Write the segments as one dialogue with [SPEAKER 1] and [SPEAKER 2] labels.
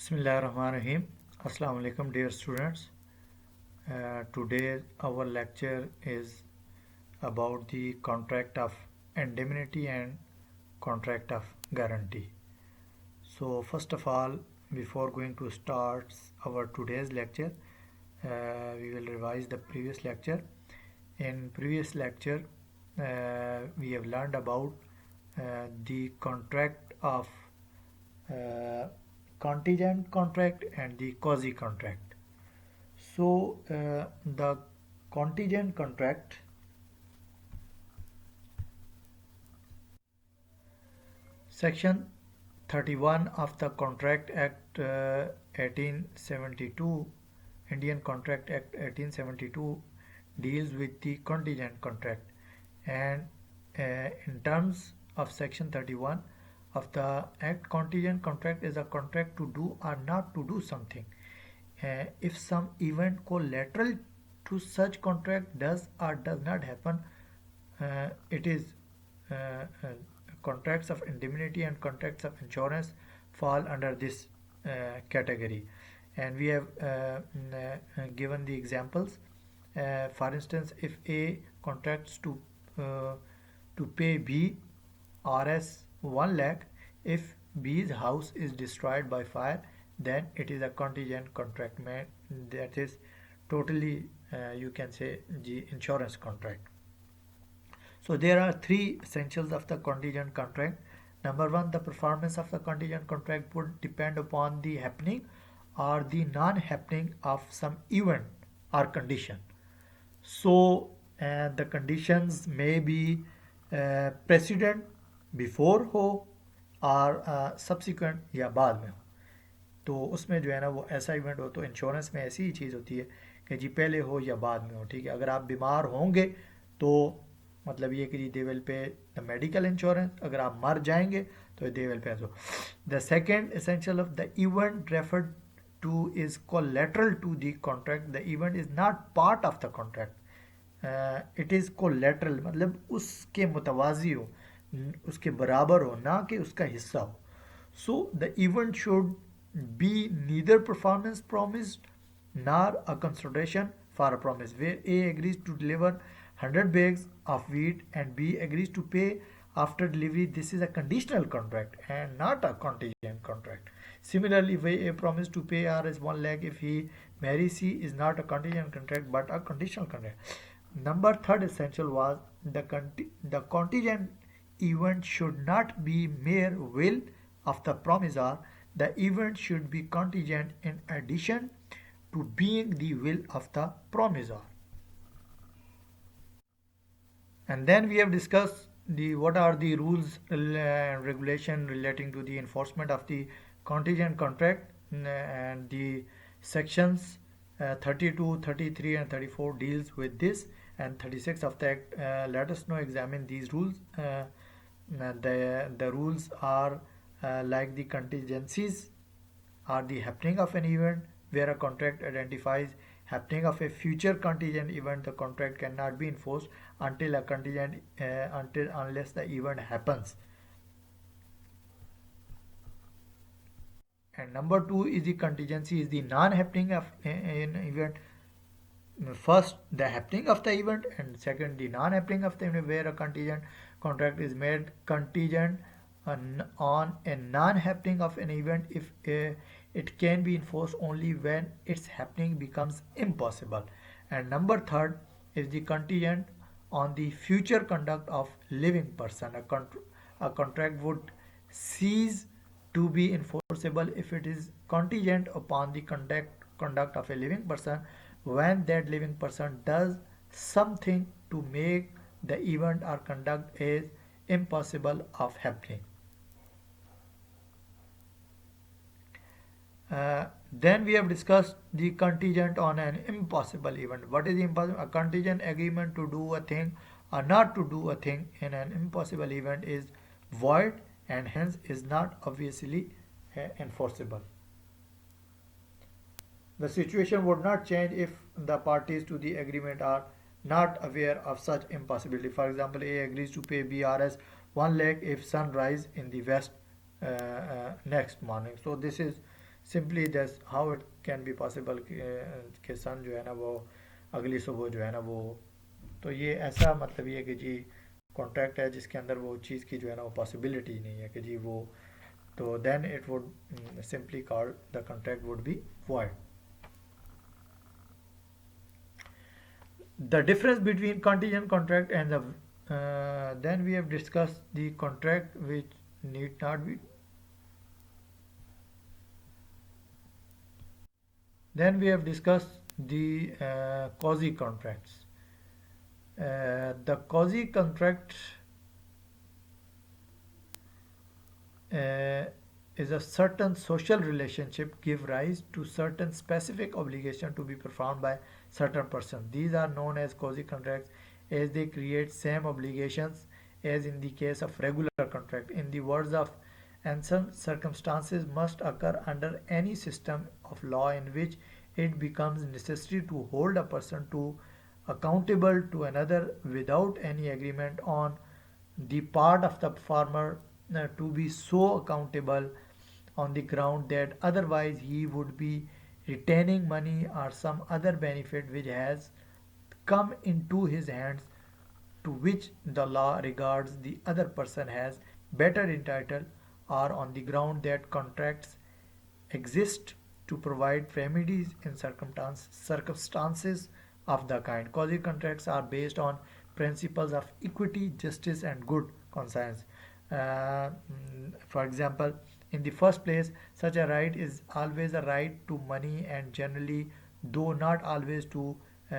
[SPEAKER 1] Bismillahirrahmanirrahim. Assalamu alaikum, dear students. Today our lecture is about the contract of indemnity and contract of guarantee. So first of all, before going to start our today's lecture, we will revise the previous lecture. In previous lecture, we have learned about the contract of uh, contingent contract and the quasi contract. So the contingent contract, section 31 of the Contract Act 1872, Indian Contract Act 1872, deals with the contingent contract, and in terms of section 31 of the act, contingent contract is a contract to do or not to do something. If some event collateral to such contract does or does not happen, it is uh, uh, contracts of indemnity and contracts of insurance fall under this category. And we have given the examples. For instance, if A contracts uh, to pay B Rs 1 lakh, if B's house is destroyed by fire, then it is a contingent contract. That is totally, you can say, the insurance contract. So there are three essentials of the contingent contract. Number one, the performance of the contingent contract would depend upon the happening or the non-happening of some event or condition. So the conditions may be precedent, before हो, और subsequent या बाद में हो. तो उसमें जो है ना, वो ऐसा इवेंट हो. तो इंश्योरेंस में ऐसी ही चीज़ होती है कि जी पहले हो या बाद में हो. ठीक है, अगर आप बीमार होंगे तो मतलब ये कि जी they will pay the medical insurance. अगर आप मर जाएंगे तो they will pay. So the second essential of the event referred to is collateral to the contract. The event is not part of the contract. It is collateral, मतलब उसके मुतवाजी हो, उसके बराबर हो, ना कि उसका हिस्सा हो. So the event should be neither performance promised nor a consideration for a promise. Where A agrees to deliver 100 bags of wheat and B agrees to pay after delivery, this is a conditional contract and not a contingent contract. Similarly, where A promised to pay Rs 1 lakh if he marries C is not a contingent contract but a conditional contract. Number third essential was the contingent event should not be mere will of the promisor. The event should be contingent in addition to being the will of the promisor. And then we have discussed what are the rules and regulation relating to the enforcement of the contingent contract, and the sections 32, 33 and 34 deals with this, and 36 of the act. Let us now examine these rules. The rules are like the contingencies are the happening of an event. Where a contract identifies happening of a future contingent event, the contract cannot be enforced until a contingent unless the event happens. And number two is the contingency is the non-happening of an event. First, the happening of the event, and second, the non-happening of the event. Where a contingent contract is made contingent on a non-happening of an event, if it can be enforced only when its happening becomes impossible. And number third is the contingent on the future conduct of living person. A contract would cease to be enforceable if it is contingent upon the conduct of a living person when that living person does something to make the event or conduct is impossible of happening. Then we have discussed the contingent on an impossible event. What is impossible? A contingent agreement to do a thing or not to do a thing in an impossible event is void and hence is not obviously enforceable. The situation would not change if the parties to the agreement are not aware of such impossibility. For example, A agrees to pay BRS 1 lakh if sun rise in the west next morning. So this is simply that's how it can be possible कि सन जो है ना वो अगली सुबह जो है ना वो, तो ये ऐसा मतलब ये है कि जी कॉन्ट्रैक्ट है जिसके अंदर वो चीज़ की जो है ना वो पॉसिबिलिटी नहीं है कि जी वो, तो then it would simply called the contract would be void. The difference between contingent contract and the then we have discussed the contract which need not be, then we have discussed the quasi contracts. The quasi contract uh, is a certain social relationship give rise to certain specific obligation to be performed by certain person. These are known as quasi contracts as they create same obligations as in the case of regular contract. In the words of Anson, circumstances must occur under any system of law in which it becomes necessary to hold a person to accountable to another without any agreement on the part of the farmer to be so accountable on the ground that otherwise he would be retaining money or some other benefit which has come into his hands to which the law regards the other person has better entitled, or on the ground that contracts exist to provide remedies in circumstances of the kind. Quasi contracts are based on principles of equity, justice, and good conscience. For example, in the first place, such a right is always a right to money and generally, though not always, to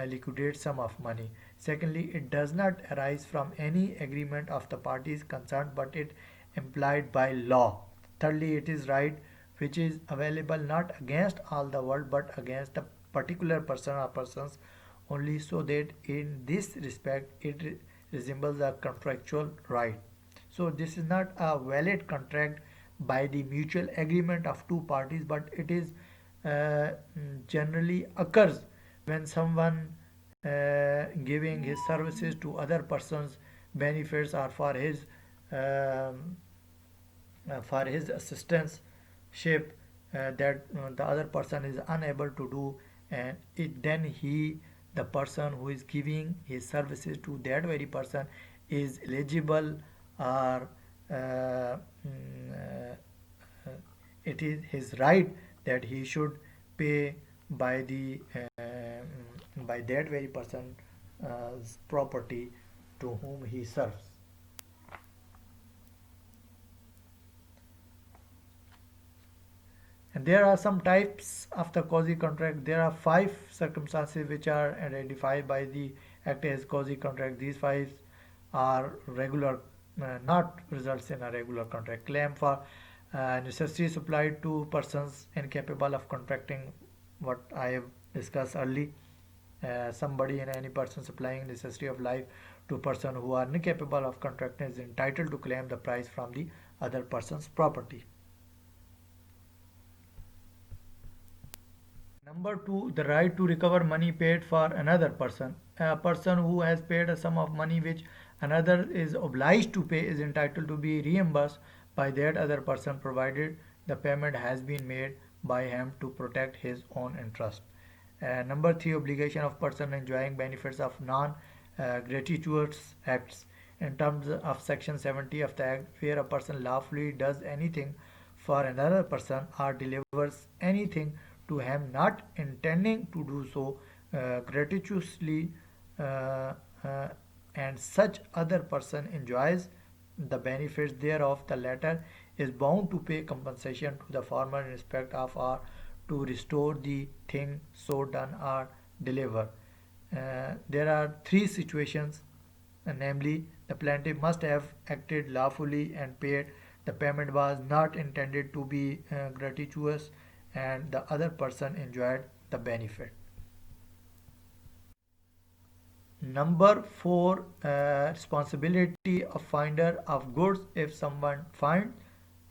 [SPEAKER 1] liquidate sum of money. Secondly, it does not arise from any agreement of the parties concerned, but it implied by law. Thirdly, it is right which is available not against all the world but against a particular person or persons only, so that in this respect it resembles a contractual right. So this is not a valid contract by the mutual agreement of two parties, but it is generally occurs when someone giving his services to other persons benefits or for his assistance ship that the other person is unable to do, and then the person who is giving his services to that very person is eligible, or it is his right that he should pay by the by that very person's property to whom he serves. And there are some types of the quasi contract. There are five circumstances which are identified by the Act as quasi contract. These five are regular, not results in a regular contract. Claim for necessary supplied to persons incapable of contracting, what I have discussed early. Somebody and any person supplying necessity of life to person who are incapable of contracting is entitled to claim the price from the other person's property. Number two, the right to recover money paid for another person. A person who has paid a sum of money which another is obliged to pay is entitled to be reimbursed by that other person provided the payment has been made by him to protect his own interest. Number three, obligation of person enjoying benefits of non-gratuitous acts. In terms of Section 70 of the Act, where a person lawfully does anything for another person or delivers anything to him not intending to do so gratuitously, uh, uh, and such other person enjoys the benefits thereof, the latter is bound to pay compensation to the former in respect of or to restore the thing so done or deliver. There are three situations, namely, the plaintiff must have acted lawfully and paid. The payment was not intended to be gratuitous, and the other person enjoyed the benefit. Number four, responsibility of finder of goods. If someone finds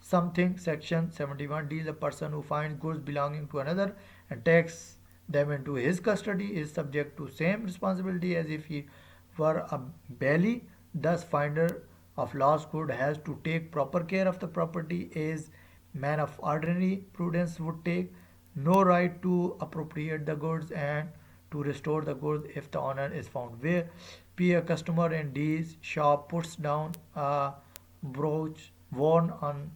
[SPEAKER 1] something, Section 71 deals a person who finds goods belonging to another and takes them into his custody is subject to same responsibility as if he were a bailee. Thus, finder of lost good has to take proper care of the property as man of ordinary prudence would take no right to appropriate the goods and to restore the goods if the owner is found. Where P, a customer in D's shop, puts down a brooch worn on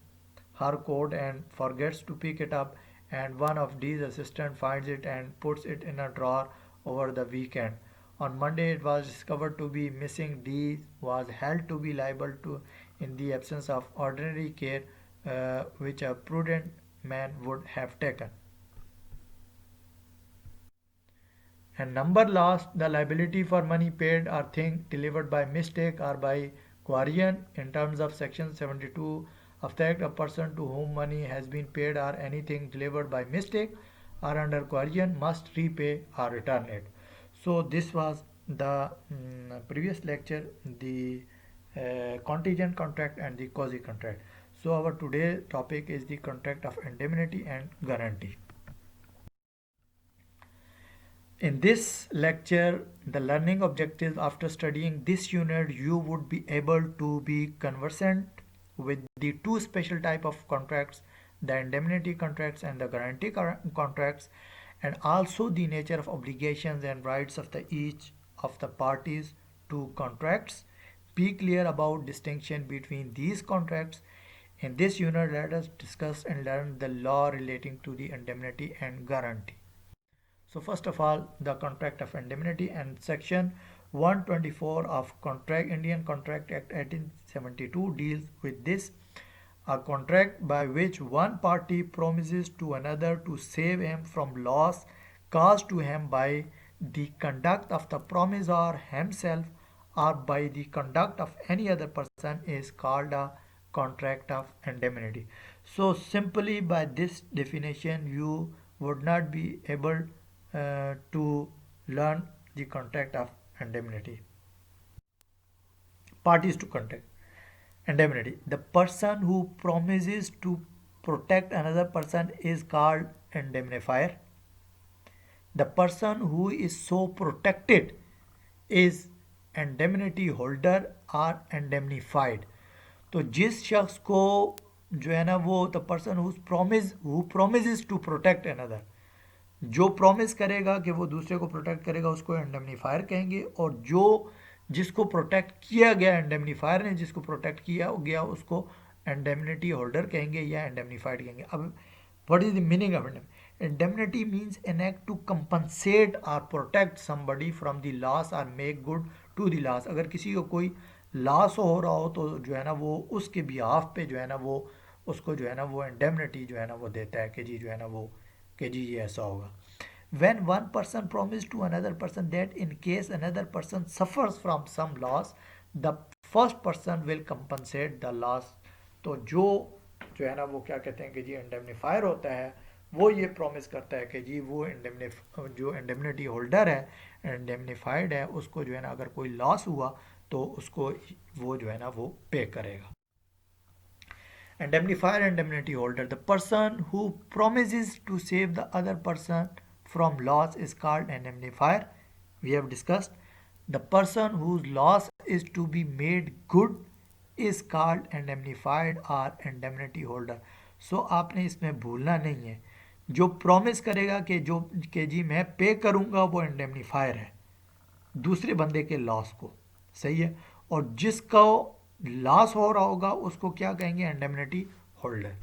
[SPEAKER 1] her coat and forgets to pick it up, and one of D's assistants finds it and puts it in a drawer over the weekend. On Monday, it was discovered to be missing. D was held to be liable to in the absence of ordinary care which a prudent man would have taken. And number lost, the liability for money paid or thing delivered by mistake or by quarian in terms of section 72 of the act, a person to whom money has been paid or anything delivered by mistake or under quarian must repay or return it. So this was the previous lecture, the contingent contract and the quasi contract. So our today topic is the contract of indemnity and guarantee. In this lecture, the learning objectives after studying this unit, you would be able to be conversant with the two special type of contracts, the indemnity contracts and the guarantee contracts, and also the nature of obligations and rights of the each of the parties to contracts. Be clear about distinction between these contracts. In this unit, let us discuss and learn the law relating to the indemnity and guarantee. So first of all, the contract of indemnity, and section 124 of Indian Contract Act 1872 deals with this. A contract by which one party promises to another to save him from loss caused to him by the conduct of the promisor himself or by the conduct of any other person is called a contract of indemnity. So simply by this definition, you would not be able to learn the contract of indemnity. Parties to contract indemnity. The person who promises to protect another person is called indemnifier. The person who is so protected is indemnity holder or indemnified. तो जिस शख्स को जो है ना वो the person who promises to protect another, जो promise करेगा कि वो दूसरे को प्रोटेक्ट करेगा उसको इंडेमनीफायर कहेंगे, और जो जिसको प्रोटेक्ट किया गया, इंडेमनीफायर ने जिसको प्रोटेक्ट किया गया उसको इंडेमनिटी होल्डर कहेंगे या इंडेमनीफाइड कहेंगे. अब what is the meaning of indemnity? Means an act to compensate और protect somebody from the loss और make good to the loss. अगर किसी को कोई लॉस हो रहा हो तो जो है ना वो उसके बिहाफ पे जो है ना वो उसको जो है ना वो इंडेमनिटी जो है ना वो देता है कि जी जो है ना वो कि जी ये ऐसा होगा. When one person promises to another person that in case another person suffers from some loss, the first person will compensate the loss. तो जो है ना वो क्या कहते हैं कि जी इंडेमनीफायर होता है वो ये प्रॉमिस करता है कि जी वो जो इंडेमनिटी होल्डर है, इंडेमनीफाइड है, उसको जो है ना अगर कोई लॉस हुआ तो उसको वो जो है ना वो पे करेगा. Indemnifier, indemnity holder. The person who promises to save the other person from loss is called indemnifier. We have discussed. The person whose loss is to be made good is called indemnified or indemnity holder. So आपने इसमें भूलना नहीं है, जो promise करेगा कि जी मैं pay करूँगा वो इंडेमनीफायर है दूसरे बंदे के लॉस को, सही है, और जिसका लॉस हो रहा होगा उसको क्या कहेंगे? Indemnity holder.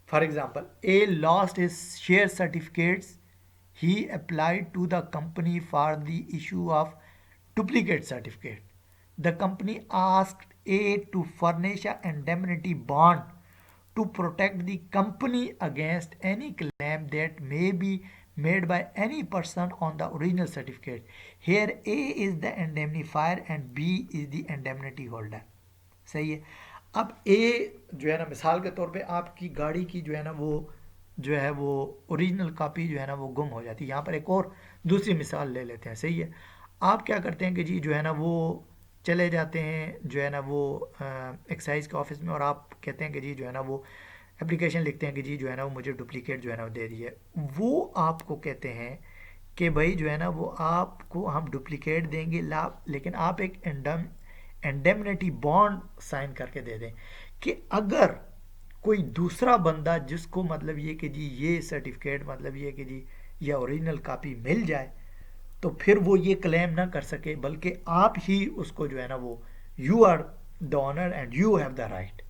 [SPEAKER 1] For example, A lost his share certificates, he applied to the company for the issue of duplicate certificate. The company asked A to furnish a indemnity bond to protect the company against any claim that may be made by any person on the original certificate. Here A is the indemnifier and B is the indemnity holder. सही है. अब A जो है ना मिसाल के तौर पे आपकी गाड़ी की जो है ना वो जो है वो ओरिजिनल कॉपी जो है ना वो गुम हो जाती है. यहाँ पर एक और दूसरी मिसाल ले लेते हैं. सही है. आप क्या करते हैं कि जी जो है ना वो चले जाते हैं जो है ना वो एक्साइज के ऑफिस में और आप कहते हैं कि जी जो है ना वो एप्लीकेशन लिखते हैं कि जी जो है ना वो मुझे डुप्लीकेट जो है ना वो दे दिए. वो आपको कहते हैं कि भाई जो है ना वो आपको हम डुप्लीकेट देंगे लेकिन आप एक इंडेमनिटी बॉन्ड साइन करके दे दें कि अगर कोई दूसरा बंदा जिसको मतलब ये कि जी ये सर्टिफिकेट मतलब ये कि जी ये ओरिजिनल कॉपी मिल जाए, तो फिर वो ये क्लेम ना कर सके, बल्कि आप ही उसको जो है ना वो, you are the owner and you have the right.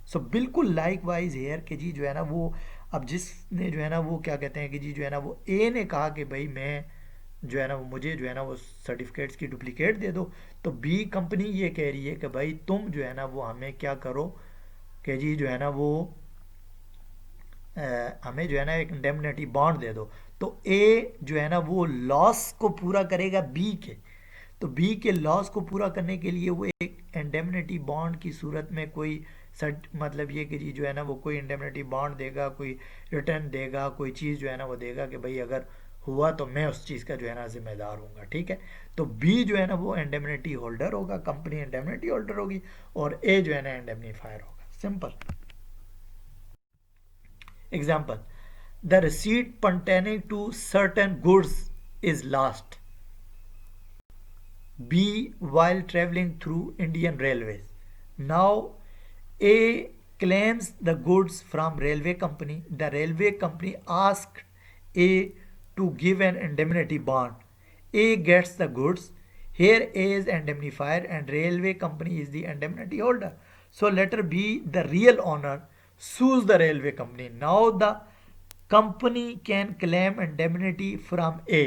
[SPEAKER 1] So बिल्कुल लाइक वाइज हेयर कि जी जो है ना वो, अब जिसने जो है ना वो क्या कहते हैं कि जी जो है ना वो ए ने कहा कि भाई मैं जो है ना वो मुझे जो है ना वो सर्टिफिकेट्स की डुप्लीकेट दे दो, तो बी कंपनी ये कह रही है कि भाई तुम जो है ना वो हमें क्या करो कि जी जो है ना वो हमें जो है ना एक इंडेमनिटी बॉन्ड दे दो। तो ए जो है ना वो लॉस को पूरा करेगा बी के, तो बी के लॉस को पूरा करने के लिए वो एक इंडेमनिटी बॉन्ड की सूरत में कोई सर्ट मतलब ये कि जी जो है ना वो कोई इंडेमनिटी बॉन्ड देगा, कोई रिटर्न देगा, कोई चीज़ जो है ना वो देगा कि भाई अगर हुआ तो मैं उस चीज़ का जो है ना जिम्मेदार हूँगा। ठीक है, तो बी जो है ना वो इंडेमनिटी होल्डर होगा, कंपनी इंडेमनिटी होल्डर होगी, और ए जो है ना इंडेमनीफायर होगा। Simple example, the receipt pertaining to certain goods is lost B while traveling through Indian Railways. Now A claims the goods from railway company. The railway company asked A to give an indemnity bond. A gets the goods. Here A is indemnifier and railway company is the indemnity holder. So letter B, the real owner sues the railway company. Now the company can claim indemnity from A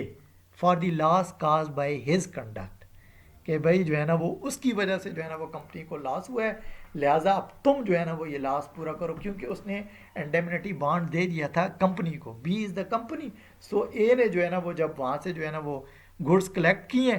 [SPEAKER 1] for the loss caused by his conduct. कि भाई जो है ना वो उसकी वजह से जो है ना वो कंपनी को लॉस हुआ है, लिहाजा अब तुम जो है ना वो ये लॉस पूरा करो, क्योंकि उसने इंडेमनिटी बॉन्ड दे दिया था कंपनी को, बी इज़ द कंपनी। सो ए ने जो है ना वो जब वहाँ से जो है ना वो गुड्स कलेक्ट किए,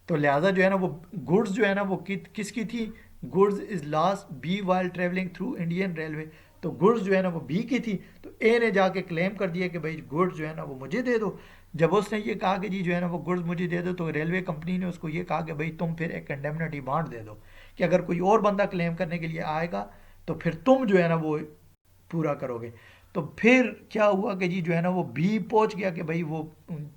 [SPEAKER 1] तो लिहाजा जो है ना वो गुड्स जो है ना वो किसकी थी, goods is lost be while travelling through Indian railway, तो गुड्स जो है ना वो बी की थी, तो ए ने जाके क्लेम कर दिया कि भाई गुड्स जो है ना वो मुझे दे दो। जब उसने ये कहा कि जी जो है ना वो गुड्स मुझे दे दो, तो रेलवे कंपनी ने उसको ये कहा कि भाई तुम फिर एक इंडेमनिटी बॉन्ड दे दो, कि अगर कोई और बंदा क्लेम करने के लिए आएगा तो फिर तुम जो है ना वो पूरा करोगे। तो फिर क्या हुआ कि जी जो है ना वो बी पहुंच गया कि भाई वो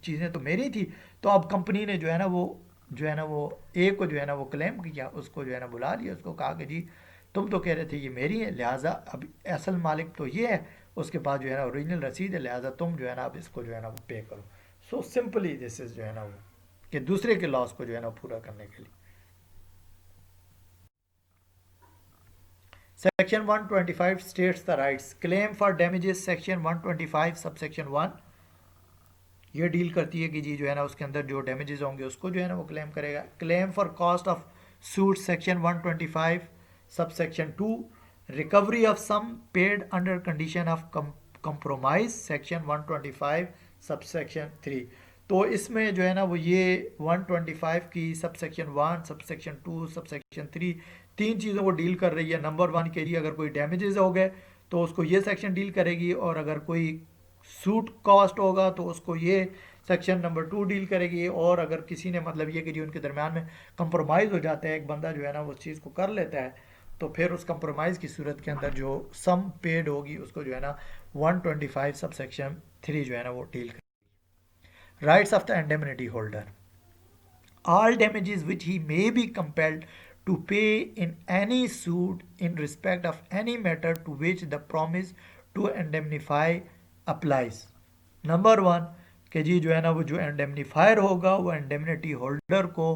[SPEAKER 1] चीज़ें तो मेरी थी, तो अब कंपनी ने जो है ना वो ए को जो है ना वो क्लेम किया, उसको जो है ना बुला लिया, उसको कहा कि जी तुम तो कह रहे थे ये मेरी है, लिहाजा अब असल मालिक तो ये है, उसके पास जो है ना ओरिजिनल रसीद है, लिहाजा तुम जो है ना अब इसको जो है ना वो पे करो। सो सिंपली दिस इज जो है ना वो कि दूसरे के लॉस को जो है ना पूरा करने के लिए। Section 125 states the rights claim for damages. Section 125 subsection 1 ये डील करती है कि जी जो है ना उसके अंदर जो डैमेजेस होंगे उसको जो है ना वो क्लेम करेगा। Claim for cost of suit section 125 subsection 2, recovery of sum paid under condition of compromise section 125 subsection 3। तो इसमें जो है ना वो ये 125 की सबसेक्शन 1 सबसेक्शन 2 सबसेक्शन 3 तीन चीज़ों को डील कर रही है। नंबर 1 के लिए अगर कोई डैमेजेस हो गए तो उसको ये सेक्शन डील करेगी, और अगर कोई सूट कॉस्ट होगा तो उसको ये सेक्शन नंबर 2 डील करेगी, और अगर किसी ने मतलब ये कि जी उनके दरमियान में कंप्रोमाइज़ हो जाता है, एक बंदा जो है ना वो उस चीज़ को कर लेता है, तो फिर उस कंप्रोमाइज़ की सूरत के अंदर जो सम पेड होगी उसको जो है ना 125 सब सेक्शन 3 जो है ना वो डील करेगी। Rights of the indemnity holder, all damages which he may be compelled to pay in any suit in respect of any matter to which the promise to indemnify applies। Number 1 कि जी जो है ना वो जो indemnifier होगा वो indemnity holder को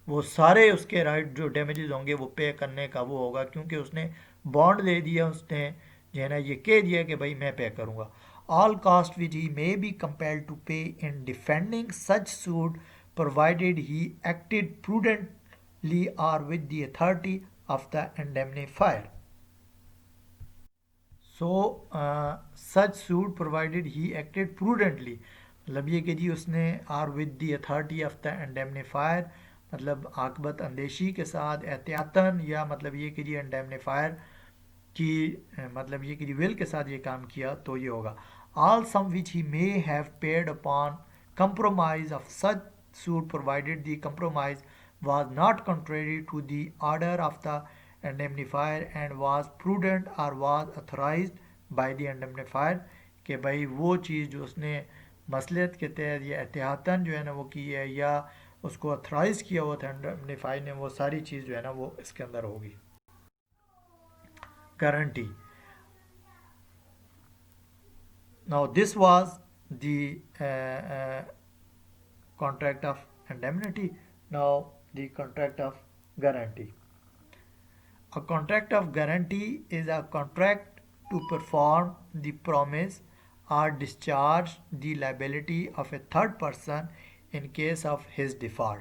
[SPEAKER 1] वो सारे उसके राइट जो डैमेजेस होंगे वो पे करने का वो होगा, क्योंकि उसने बॉन्ड दे दिया, उसने जो है ना ये कह दिया कि भाई मैं पे करूँगा। All cost which he may be compelled to pay in defending such suit provided he acted prudently or with the authority of the indemnifier। So such suit provided he acted prudently, मतलब ये कि जी उसने और with the authority of the indemnifier, मतलब आकबत अंदेशी के साथ एहतियातन, या मतलब ये कि जी इंडेमनीफायर की मतलब ये कि जी विल के साथ ये काम किया तो ये होगा। All sum which he may have paid upon compromise of such suit provided the compromise was not contrary to the order of the indemnifier and was prudent or was authorized by the indemnifier, कि भाई वो चीज़ जो उसने मसलियत के तहत या एहतियातन जो है ना वो की है या उसको अथराइज किया हुआ था इंडेमनीफाई ने, वो सारी चीज़ जो है ना वो इसके अंदर होगी। Guarantee, Now this was the contract of indemnity. Now the contract of guarantee. A contract of guarantee is a contract to perform the promise or discharge the liability of a third person in case of his default.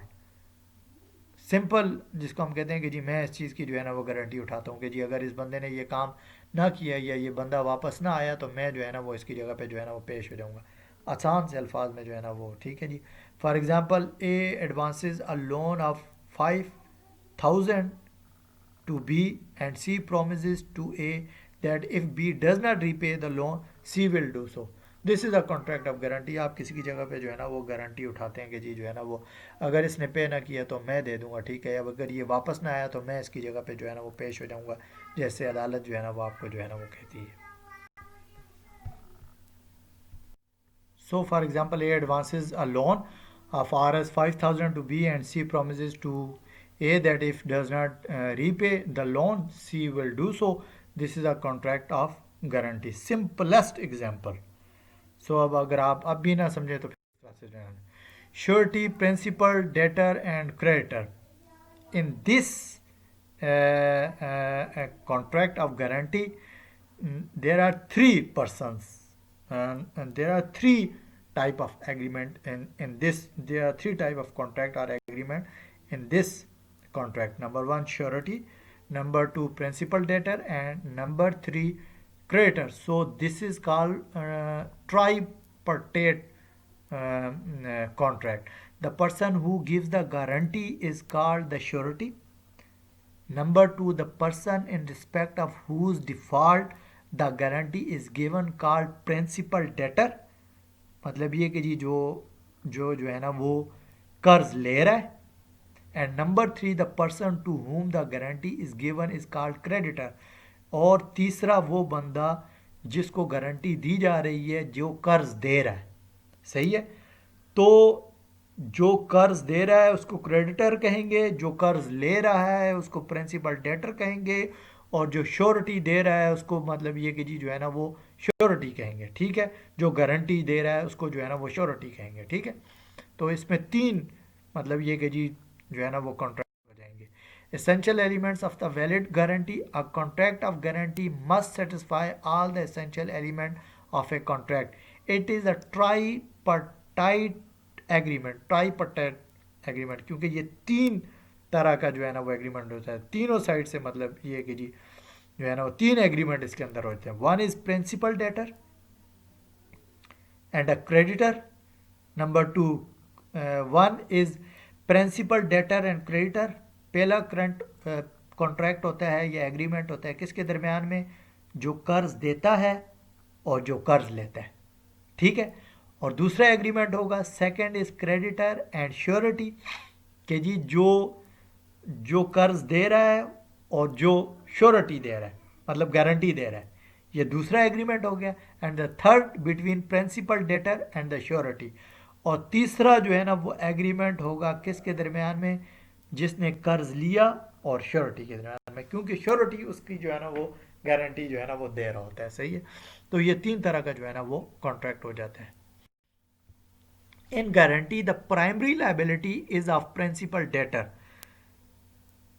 [SPEAKER 1] Simple जिसको हम कहते हैं कि जी मैं इस चीज़ की जो है ना वो गारंटी उठाता हूँ कि जी अगर इस बंदे ने ये काम ना किया या ये बंदा वापस ना आया तो मैं जो है ना वो इसकी जगह पे जो है ना वो पेश हो जाऊँगा, आसान से अल्फाज में जो है ना वो, ठीक है जी। For example A advances a loan of 5,000 to B and C promises to A that if B does not repay the loan, C will do so. This is a contract of guarantee. आप किसी की जगह पे जो है ना वो guarantee उठाते हैं कि जी जो है ना वो अगर इसने पे ना किया तो मैं दे दूंगा, ठीक है, अब अगर ये वापस ना आया तो मैं इसकी जगह पे जो है ना वो पेश हो जाऊंगा, जैसे अदालत जो है ना वो आपको जो है ना वो कहती है। So for example A advances a loan of Rs 5,000 to B and C promises to A that if does not repay the loan, C will do so. This is a contract of guarantee. Simplest example. So अब अगर आप अब भी ना समझे तो फिर surety, principal, debtor and creditor. In this contract of guarantee, there are three persons and there are three type of agreement in this. There are three type of contract or agreement in this contract. Number one, surety. Number two, principal debtor, and number three, creditor. So this is called tripartite contract. The person who gives the guarantee is called the surety. Number two, the person in respect of whose default the guarantee is given called principal debtor. मतलब ये कि जी जो है ना वो कर्ज ले रहा है। And number three, the person to whom the guarantee is given is called creditor. और तीसरा वो बंदा जिसको गारंटी दी जा रही है जो कर्ज दे रहा है, सही है। तो जो कर्ज दे रहा है उसको क्रेडिटर कहेंगे, जो कर्ज ले रहा है उसको प्रिंसिपल डेटर कहेंगे, और जो श्योरिटी दे रहा है उसको मतलब ये कि जी जो है ना वो श्योरिटी कहेंगे, ठीक है। जो गारंटी दे रहा है उसको जो है ना वो श्योरिटी कहेंगे, ठीक है। तो इसमें तीन मतलब ये कि जी जो है ना वो कॉन्ट्रैक्ट हो जाएंगे। Essential elements of the valid guarantee. A contract of guarantee must satisfy all the essential elements of a contract. It is a tripartite agreement. Tripartite agreement क्योंकि ये तीन तरह का जो है ना वो एग्रीमेंट होता है, तीनों साइड से मतलब ये कि जी जो है ना वो तीन एग्रीमेंट इसके अंदर होते हैं। One is principal debtor and a creditor. Number two, one is principal debtor and creditor. पहला करंट कॉन्ट्रैक्ट होता है या एग्रीमेंट होता है किसके दरमियान में, जो कर्ज देता है और जो कर्ज लेता है, ठीक है। और दूसरा एग्रीमेंट होगा second is creditor and surety, कि जी जो कर्ज दे रहा है और जो श्योरिटी दे रहा है मतलब गारंटी दे रहा है, ये दूसरा एग्रीमेंट हो गया। And the third between principal debtor and the surety. और तीसरा जो है ना वो एग्रीमेंट होगा किसके दरमियान में, जिसने कर्ज लिया और श्योरिटी के दरमियान में, क्योंकि श्योरिटी उसकी जो है ना वो गारंटी जो है ना वो दे रहा होता है, सही है। तो ये तीन तरह का जो है ना वो कॉन्ट्रैक्ट हो जाता है। In guarantee the primary liability is of principal debtor,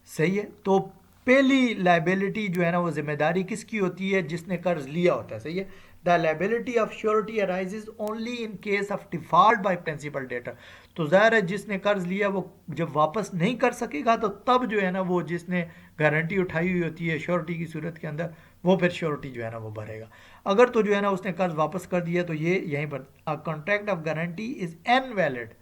[SPEAKER 1] सही है। तो पहली लायबिलिटी जो है ना वो जिम्मेदारी किसकी होती है, जिसने कर्ज लिया होता है, सही है। The liability of surety arises only in case of default by principal debtor. तो जाहिर है जिसने कर्ज लिया वो जब वापस नहीं कर सकेगा तो तब जो है ना वो जिसने गारंटी उठाई हुई होती है श्योरिटी की सूरत के अंदर वो फिर श्योरिटी जो है ना वो भरेगा। अगर तो जो है ना उसने कर्ज वापस कर दिया तो ये यहीं पर a contract of guarantee is invalid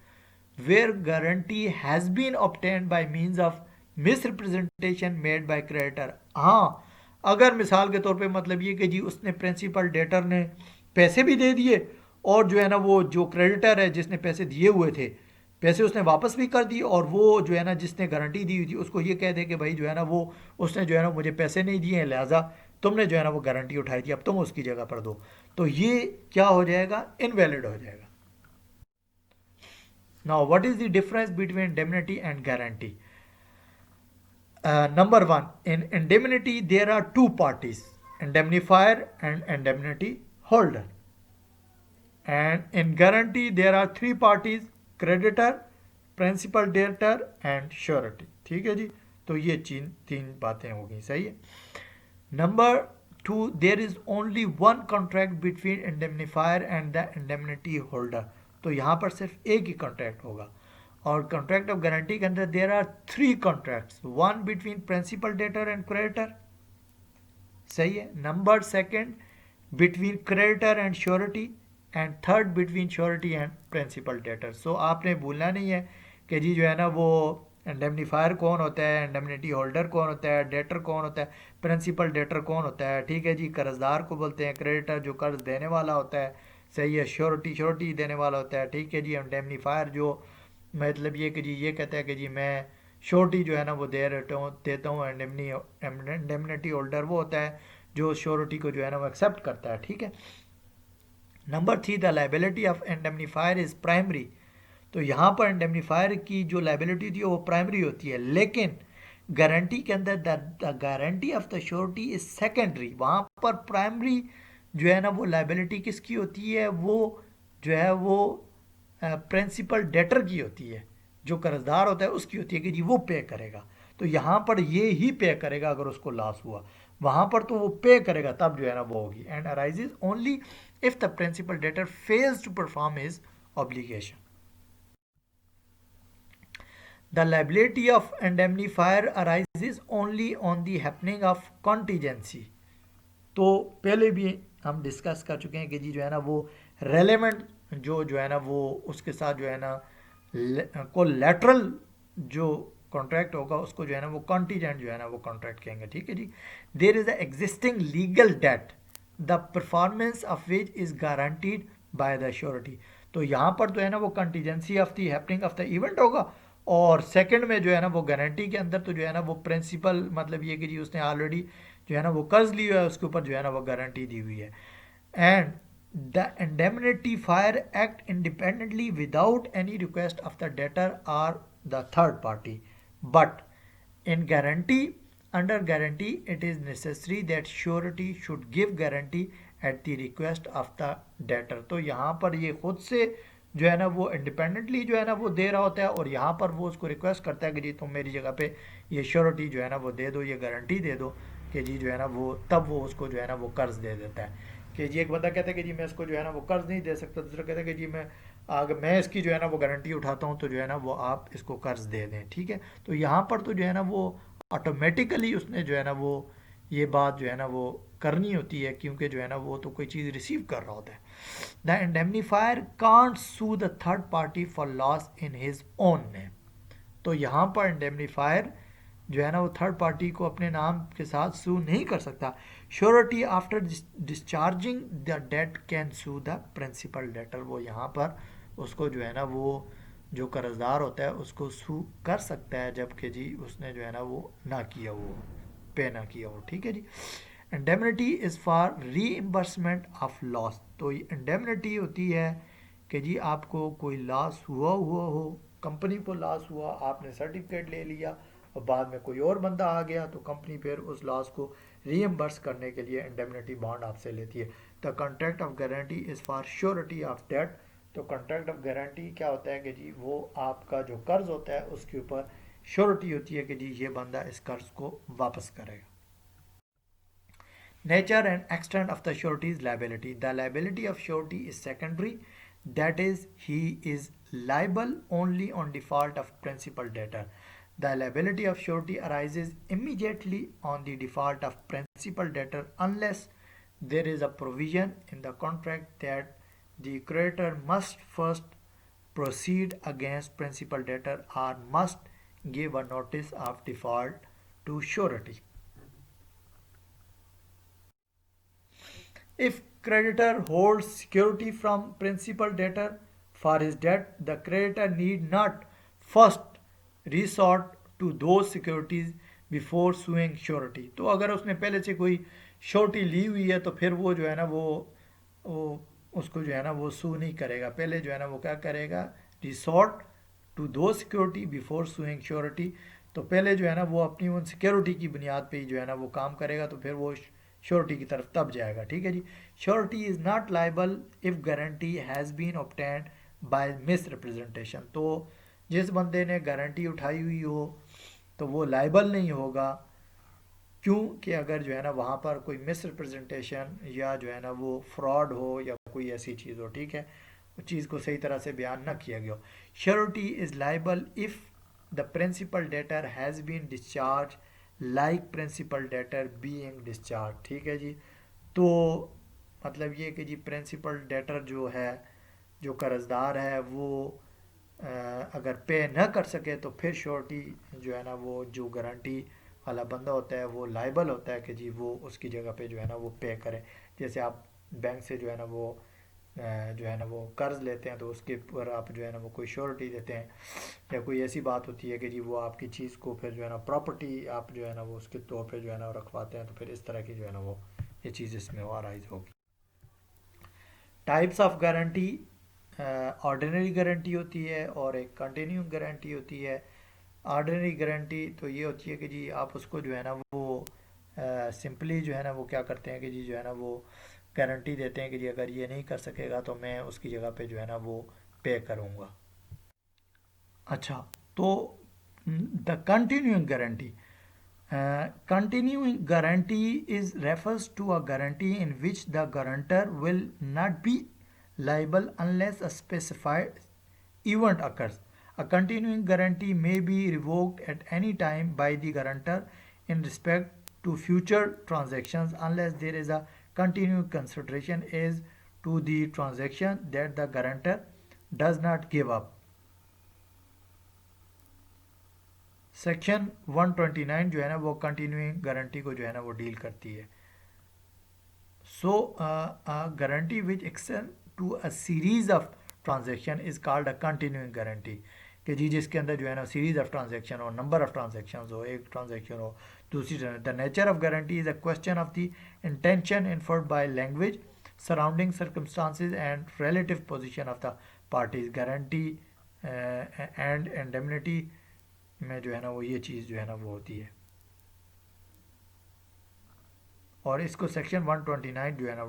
[SPEAKER 1] where guarantee has been obtained by means of misrepresentation made by creditor. हाँ, अगर मिसाल के तौर पे मतलब ये कि जी उसने प्रिंसिपल डेटर ने पैसे भी दे दिए और जो है ना वो जो क्रेडिटर है जिसने पैसे दिए हुए थे पैसे उसने वापस भी कर दिए, और वो जो है ना जिसने गारंटी दी हुई थी उसको ये कह दे कि भाई जो है ना वो उसने जो है ना मुझे पैसे नहीं दिए हैं लिहाजा तुमने जो है ना वो गारंटी उठाई थी अब तुम उसकी जगह पर दो, तो ये क्या हो जाएगा, इनवैलिड हो जाएगा। Now what is the difference between indemnity and guarantee. Number one, in indemnity there are two parties, indemnifier and indemnity holder. And in guarantee there are three parties, creditor, principal debtor and surety. ठीक है जी, तो ये तीन बातें हो गई, सही है। Number 2, there is only one contract between indemnifier and the indemnity holder. तो यहाँ पर सिर्फ एक ही कॉन्ट्रैक्ट होगा। और कॉन्ट्रैक्ट ऑफ गारंटी के अंदर there are three contracts, one between principal debtor and creditor, सही है। Number second between creditor and surety, and third between surety and principal debtor. So आपने भूलना नहीं है कि जी जो है ना वो इंडेमनीफायर कौन होता है, इंडेमनिटी होल्डर कौन होता है, डेटर कौन होता है, प्रिंसिपल डेटर कौन होता है। ठीक है जी, कर्जदार को बोलते हैं, क्रेडिटर जो कर्ज देने वाला होता है, सही है, श्योरिटी देने वाला होता है। ठीक है जी, इंडेमनीफायर जो मतलब ये कि जी ये कहता है कि जी मैं श्योरिटी जो है ना वो देता हूँ। इंडेमनिटी होल्डर वो होता है जो श्योरिटी को जो है ना वो एक्सेप्ट करता है। ठीक है। Number 3, the liability of indemnifier is primary. तो यहाँ पर इंडेमनीफायर की जो लाइबिलिटी थी वो प्राइमरी होती है, लेकिन गारंटी के अंदर the guarantee of the surety is secondary. वहाँ पर प्राइमरी जो है ना वो लाइबिलिटी किसकी होती है, वो जो है वो प्रिंसिपल डेटर की होती है, जो कर्जदार होता है उसकी होती है कि जी वो पे करेगा। तो यहाँ पर ये ही पे करेगा अगर उसको लॉस हुआ, वहाँ पर तो वो पे करेगा तब जो है ना वो होगी। And arises only if the principal debtor fails to perform his obligation. The liability of indemnifier arises only on the happening of contingency। तो पहले भी हम डिस्कस कर चुके हैं कि जी जो है ना वो रेलेवेंट जो है ना वो उसके साथ जो है ना कोलैटरल जो कॉन्ट्रैक्ट होगा उसको जो है ना वो कॉन्टीजेंट जो है ना वो कॉन्ट्रैक्ट कहेंगे। ठीक है जी। There is a existing legal debt the performance of which is guaranteed by the surety. तो यहाँ पर जो है ना वो contingency of the happening of the event होगा, और सेकंड में जो है ना वो गारंटी के अंदर तो जो है ना वो प्रिंसिपल मतलब ये कि जी उसने ऑलरेडी जो है ना वो कर्ज लिया है उसके ऊपर जो है ना वो गारंटी दी हुई है। And the indemnifier act independently without any request of the debtor or the third party, but in guarantee, under guarantee it is necessary that surety should give guarantee at the request of the debtor। तो यहाँ पर ये खुद से जो है ना वो इंडिपेंडेंटली जो है ना वो दे रहा होता है, और यहाँ पर वो उसको रिक्वेस्ट करता है कि जी तुम मेरी जगह पे ये श्योरिटी जो है ना वो दे दो, ये गारंटी दे दो कि जी जो है ना वो, तब वो उसको जो है ना वो कर्ज दे देता है। कि जी एक बंदा कहता है कि जी मैं इसको जो है ना वो कर्ज नहीं दे सकता, दूसरा कहता है कि जी मैं अगर मैं इसकी जो है ना वो गारंटी उठाता हूँ तो जो है ना वो आप इसको कर्ज दे दें। ठीक है। तो यहाँ पर तो जो है ना वो ऑटोमेटिकली उसने जो है ना वो ये बात जो है ना वो करनी होती है, क्योंकि जो है ना वो तो कोई चीज़ रिसीव कर रहा होता है। The indemnifier can't sue the third party for loss in his own name. तो यहाँ पर इंडेमनीफायर जो है ना वो थर्ड पार्टी को अपने नाम के साथ सू नहीं कर सकता। Surety after discharging the debt can sue the principal debtor. वो यहाँ पर उसको जो है ना वो जो कर्जदार होता है उसको सू कर सकता है, जबकि जी उसने जो है ना वो ना किया, वो पे ना किया हो। ठीक है जी। Indemnity is for reimbursement of loss. तो इंडेमनिटी होती है कि जी आपको कोई लॉस हुआ हो, कंपनी को लॉस हुआ, आपने सर्टिफिकेट ले लिया और बाद में कोई और बंदा आ गया तो कंपनी फिर उस लॉस को रीएम्बर्स करने के लिए इंडेमनिटी बॉन्ड आपसे लेती है। The contract of guarantee is for surety of debt. तो कॉन्ट्रैक्ट ऑफ गारंटी क्या होता है कि जी वो आपका जो कर्ज होता है उसके ऊपर श्योरिटी होती है कि जी ये बंदा इस कर्ज को वापस करेगा। Nature and extent of the surety's liability. The liability of surety is secondary, that is, he is liable only on default of principal debtor. The liability of surety arises immediately on the default of principal debtor unless there is a provision in the contract that the creditor must first proceed against principal debtor or must give a notice of default to surety. If creditor holds security from principal debtor for his debt, the creditor need not first resort to those securities before suing surety। तो अगर उसने पहले से कोई surety ली हुई है तो फिर वो जो है ना वो उसको जो है ना वो सू नहीं करेगा, पहले जो है ना वो क्या करेगा, रिसोर्ट टू दो सिक्योरिटी बिफोर सुइंग श्योरिटी। तो पहले जो है ना वो अपनी उन सिक्योरिटी की बुनियाद पे ही जो है ना वो काम करेगा, तो फिर वो श्योरिटी की तरफ तब जाएगा, ठीक है जी। Surety is not liable if guarantee has been obtained by misrepresentation. तो जिस बंदे ने गारंटी उठाई हुई हो तो वो लाइबल नहीं होगा, क्यों कि अगर जो है ना वहाँ पर कोई मिस रिप्रेजेंटेशन या जो है ना वो फ्रॉड हो या कोई ऐसी चीज़ हो, ठीक है, उस चीज़ को सही तरह से बयान ना किया गया हो। Surety is liable if the principal debtor has been discharge like principal debtor being discharge, ठीक है जी। तो मतलब ये कि जी प्रिंसिपल डेटर जो है, जो कर्जदार है, वो अगर पे न कर सके तो फिर श्योरिटी जो है ना वो जो गारंटी वाला बंदा होता है वो लाइबल होता है कि जी वो उसकी जगह पे जो है ना वो पे करे। जैसे आप बैंक से जो है ना वो जो है ना वो कर्ज लेते हैं तो उसके ऊपर आप जो है ना वो कोई श्योरिटी देते हैं, या कोई ऐसी बात होती है कि जी वो आपकी चीज़ को फिर जो है ना प्रॉपर्टी आप जो है ना वो उसके तौर पे जो है ना रखवाते हैं, तो फिर इस तरह की जो है ना वो ये चीज़ इसमें वाराइज होगी। Types of guarantee, ordinary guarantee होती है और एक कंटिन्यूइंग गारंटी होती है। ऑर्डिनरी गारंटी तो ये होती है कि जी आप उसको जो है ना वो सिंपली जो है ना वो क्या करते हैं कि जी जो है ना वो गारंटी देते हैं कि जी अगर ये नहीं कर सकेगा तो मैं उसकी जगह पे जो है ना वो पे करूँगा। अच्छा, तो the continuing guarantee, continuing guarantee is refers to a guarantee in which the guarantor will not be liable unless a specified event occurs. A continuing guarantee may be revoked at any time by the guarantor in respect to future transactions unless there is a continuing consideration as to the transaction that the guarantor does not give up. Section 129 जो है ना वो continuing guarantee को जो है ना वो deal करती है। So guarantee which extend to a series of transaction is called a continuing guarantee, कि जी जिसके अंदर जो है ना सीरीज ऑफ ट्रांजेक्शन हो, नंबर ऑफ ट्रांजेक्शन हो, एक ट्रांजेक्शन हो दूसरी। The nature of guarantee is a question of the intention inferred by language surrounding circumstances and relative position of the parties. Guarantee and indemnity में जो है ना वो ये चीज़ जो है ना वो होती है, और इसको सेक्शन 129 जो है ना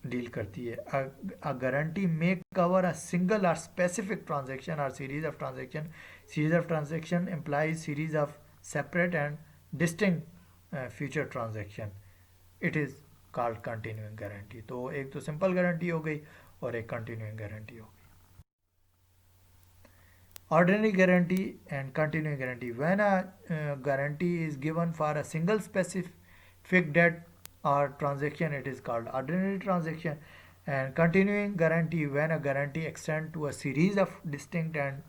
[SPEAKER 1] डील करती है। A guarantee may cover a single और स्पेसिफिक ट्रांजेक्शन और series of transaction. Series of transaction implies series of separate and distinct future transaction. It is called continuing guarantee. तो एक तो सिंपल गारंटी हो गई और एक कंटिन्यूइंग गारंटी हो गई। Ordinary guarantee and continuing guarantee. When a guarantee is given for a single specific debt or transaction, it is called ordinary transaction. And continuing guarantee, when a guarantee extends to a series of distinct and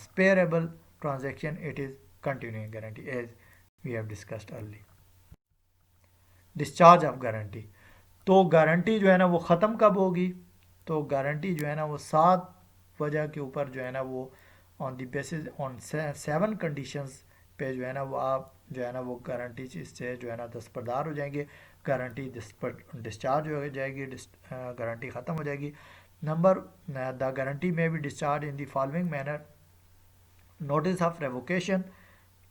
[SPEAKER 1] spareable transaction, it is continuing guarantee, as we have discussed earlier. Discharge of guarantee, तो guarantee जो है ना वो ख़त्म कब होगी? तो guarantee जो है ना वो 7 वजह के ऊपर जो है ना वो on the basis on 7 conditions पे जो है ना वो आप जो है ना वो गारंटी से जो है ना दस्तबरदार हो जाएंगे, गारंटी डिस्चार्ज हो जाएगी, गारंटी ख़त्म हो जाएगी। नंबर, द गारंटी में भी discharge in the following manner. Notice of revocation,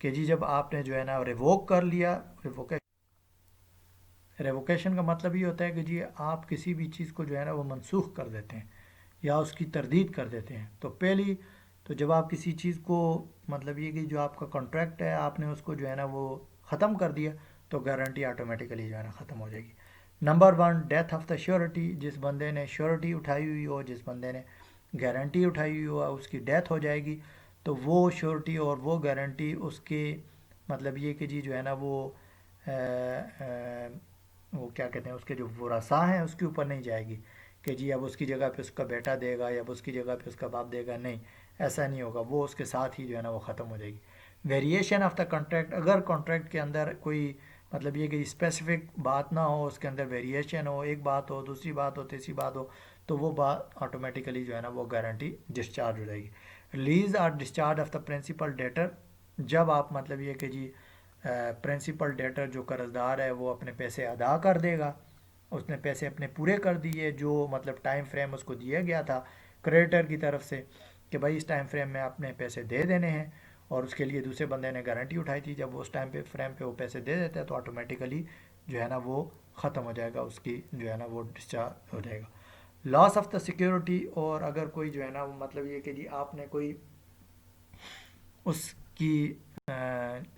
[SPEAKER 1] कि जी जब आपने जो है ना रिवोक कर लिया, रेवोकेशन का मतलब ये होता है कि जी आप किसी भी चीज़ को जो है ना वो मनसूख कर देते हैं या उसकी तरदीद कर देते हैं। तो पहली तो जब आप किसी चीज़ को मतलब ये कि जो आपका कॉन्ट्रैक्ट है आपने उसको जो है ना वो ख़त्म कर दिया तो गारंटी ऑटोमेटिकली जो है ना ख़त्म हो जाएगी। Number 1, death of the surety. जिस बंदे ने श्योरिटी उठाई हुई हो, जिस बंदे ने गारंटी उठाई हुई हो, उसकी डेथ हो जाएगी तो वो श्योरिटी और वो गारंटी उसके मतलब ये कि जी जो है ना वो क्या कहते हैं उसके जो वरासा हैं उसके ऊपर नहीं जाएगी कि जी अब उसकी जगह पे उसका बेटा देगा या अब उसकी जगह पे उसका बाप देगा, नहीं, ऐसा नहीं होगा, वो उसके साथ ही जो है ना वो ख़त्म हो जाएगी। वेरिएशन ऑफ द कॉन्ट्रैक्ट, अगर कॉन्ट्रैक्ट के अंदर कोई मतलब ये कि स्पेसिफिक बात ना हो, उसके अंदर वेरिएशन हो, एक बात हो, दूसरी बात हो, तीसरी बात हो, तो वो बात ऑटोमेटिकली जो है ना वो गारंटी डिस्चार्ज हो जाएगी। रिलीज और discharge of the principal debtor, जब आप मतलब ये कि जी प्रिंसिपल डेटर जो कर्जदार है वो अपने पैसे अदा कर देगा, उसने पैसे अपने पूरे कर दिए जो मतलब टाइम फ्रेम उसको दिया गया था क्रेडिटर की तरफ से कि भाई इस टाइम फ्रेम में आपने पैसे दे देने हैं, और उसके लिए दूसरे बंदे ने गारंटी उठाई थी, जब वो उस टाइम पे फ्रेम पे वो पैसे दे देता है तो ऑटोमेटिकली जो है ना वो ख़त्म हो जाएगा, उसकी जो है ना वो डिस्चार्ज हो जाएगा। लॉस ऑफ द सिक्योरिटी, और अगर कोई जो है ना मतलब ये कि जी आपने कोई उसकी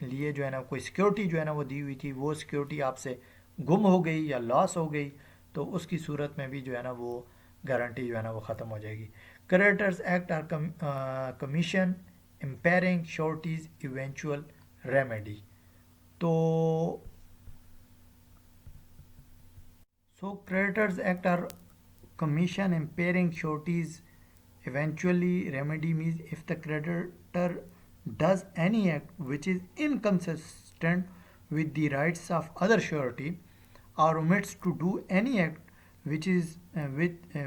[SPEAKER 1] लिए जो है ना कोई सिक्योरिटी जो है ना वो दी हुई थी, वो सिक्योरिटी आपसे गुम हो गई या लॉस हो गई, तो उसकी सूरत में भी जो है ना वो गारंटी जो है ना वो ख़त्म हो जाएगी। Creditor's act or commission impairing surety's eventual remedy. तो creditors act are commission impairing sureties eventually remedy means if the creditor does any act which is inconsistent with the rights of other surety or omits to do any act which is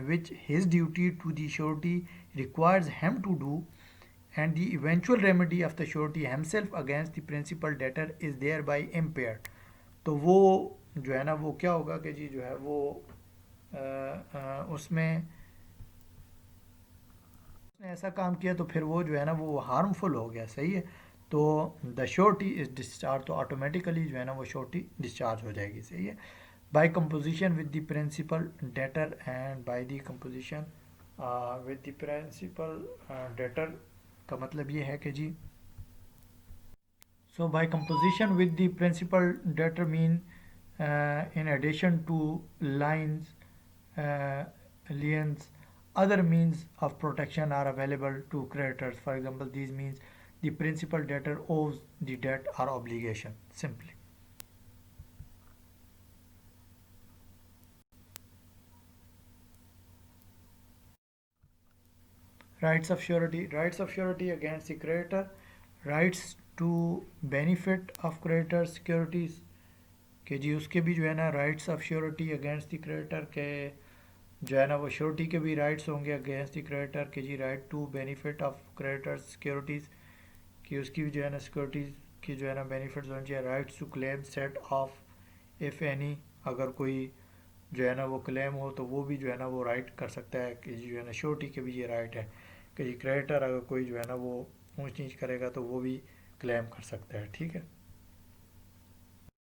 [SPEAKER 1] which his duty to the surety requires him to do, and the eventual remedy of the surety himself against the principal debtor is thereby impaired। तो वो जो है ना वो क्या होगा कि जी जो है वो उसमें उसने ऐसा काम किया तो फिर वो जो है ना वो हार्मफुल हो गया, सही है। तो द श्योरिटी इज डिस्चार्ज, तो ऑटोमेटिकली जो है ना वो श्योरिटी डिस्चार्ज हो जाएगी, सही है। By composition with the principal debtor and by the composition with the principal debtor का मतलब ये है कि जी so by composition with the principal debtor mean in addition to lines, liens, other means of protection are available to creditors. For example, these means the principal debtor owes the debt or obligation simply. Rights of surety against the creditor, rights to benefit of creditor securities कि जी उसके भी जो है ना rights of surety against the creditor के जो है ना वो श्योरिटी के भी राइट्स होंगे अगेंस्ट द क्रेडिटर के जी right to benefit of creditor securities कि उसकी भी जो है ना सिक्योरिटीज़ की जो है ना बेनिफिट्स होने चाहिए। Rights to claim set off if any, अगर कोई जो है ना वो क्लेम हो तो वो भी जो है ना वो राइट कर सकता है कि जी जो है ना श्योरिटी के भी ये राइट है कि जी क्रेडिटर अगर कोई जो है ना वो ऊँच नीच करेगा तो वो भी क्लेम कर सकता है, ठीक है।